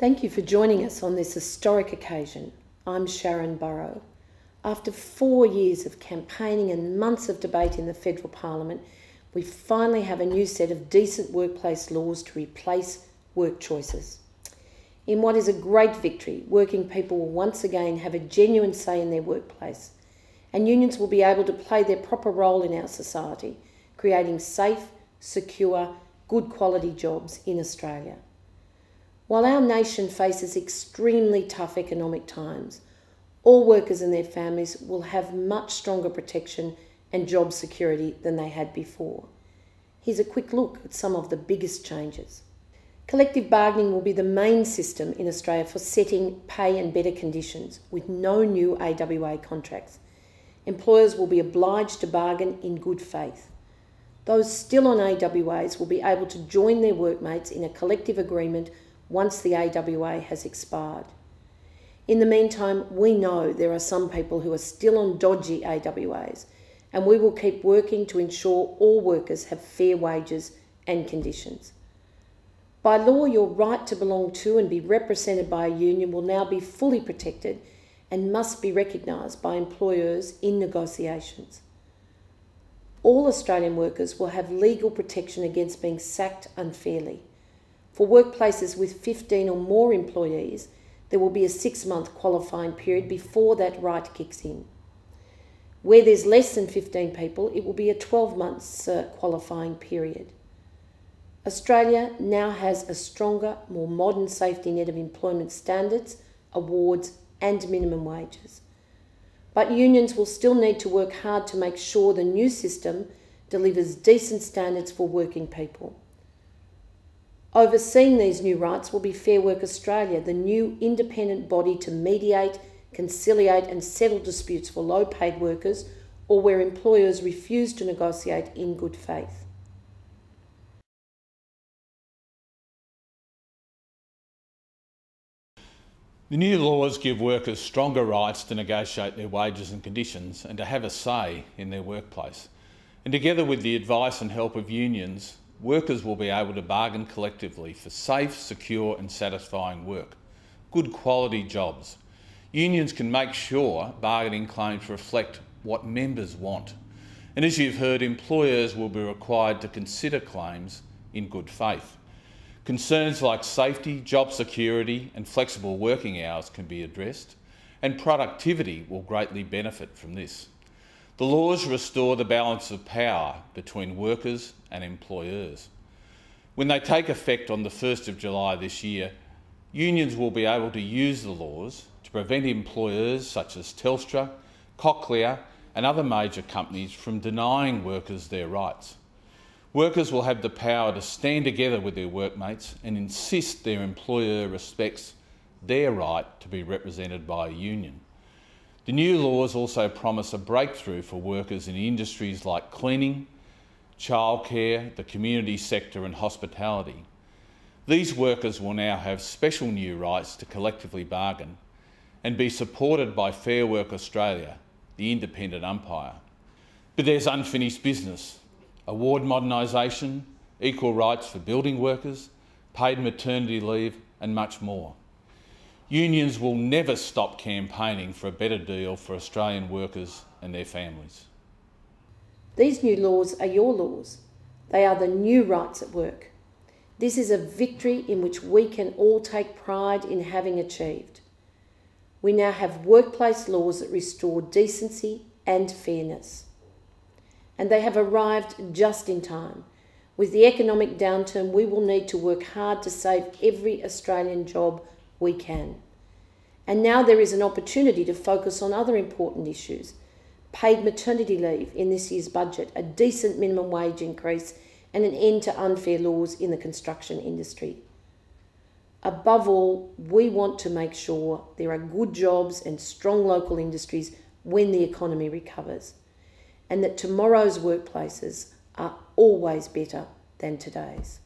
Thank you for joining us on this historic occasion. I'm Sharon Burrow. After 4 years of campaigning and months of debate in the Federal Parliament, we finally have a new set of decent workplace laws to replace work choices. In what is a great victory, working people will once again have a genuine say in their workplace, and unions will be able to play their proper role in our society, creating safe, secure, good quality jobs in Australia. While our nation faces extremely tough economic times, all workers and their families will have much stronger protection and job security than they had before. Here's a quick look at some of the biggest changes. Collective bargaining will be the main system in Australia for setting pay and better conditions, with no new AWA contracts. Employers will be obliged to bargain in good faith. Those still on AWAs will be able to join their workmates in a collective agreement once the AWA has expired. In the meantime, we know there are some people who are still on dodgy AWAs, and we will keep working to ensure all workers have fair wages and conditions. By law, your right to belong to and be represented by a union will now be fully protected and must be recognised by employers in negotiations. All Australian workers will have legal protection against being sacked unfairly. For workplaces with 15 or more employees, there will be a 6-month qualifying period before that right kicks in. Where there's less than 15 people, it will be a 12 months qualifying period. Australia now has a stronger, more modern safety net of employment standards, awards and minimum wages. But unions will still need to work hard to make sure the new system delivers decent standards for working people. Overseeing these new rights will be Fair Work Australia, the new independent body to mediate, conciliate and settle disputes for low-paid workers or where employers refuse to negotiate in good faith. The new laws give workers stronger rights to negotiate their wages and conditions and to have a say in their workplace. And together with the advice and help of unions, workers will be able to bargain collectively for safe, secure and satisfying work, good quality jobs. Unions can make sure bargaining claims reflect what members want. And as you've heard, employers will be required to consider claims in good faith. Concerns like safety, job security and flexible working hours can be addressed, and productivity will greatly benefit from this. The laws restore the balance of power between workers and employers. When they take effect on the 1st of July this year, unions will be able to use the laws to prevent employers such as Telstra, Cochlear and other major companies from denying workers their rights. Workers will have the power to stand together with their workmates and insist their employer respects their right to be represented by a union. The new laws also promise a breakthrough for workers in industries like cleaning, childcare, the community sector and hospitality. These workers will now have special new rights to collectively bargain and be supported by Fair Work Australia, the independent umpire. But there's unfinished business: award modernisation, equal rights for building workers, paid maternity leave and much more. Unions will never stop campaigning for a better deal for Australian workers and their families. These new laws are your laws. They are the new rights at work. This is a victory in which we can all take pride in having achieved. We now have workplace laws that restore decency and fairness. And they have arrived just in time. With the economic downturn, we will need to work hard to save every Australian job we can. And now there is an opportunity to focus on other important issues: paid maternity leave in this year's budget, a decent minimum wage increase and an end to unfair laws in the construction industry. Above all, we want to make sure there are good jobs and strong local industries when the economy recovers, and that tomorrow's workplaces are always better than today's.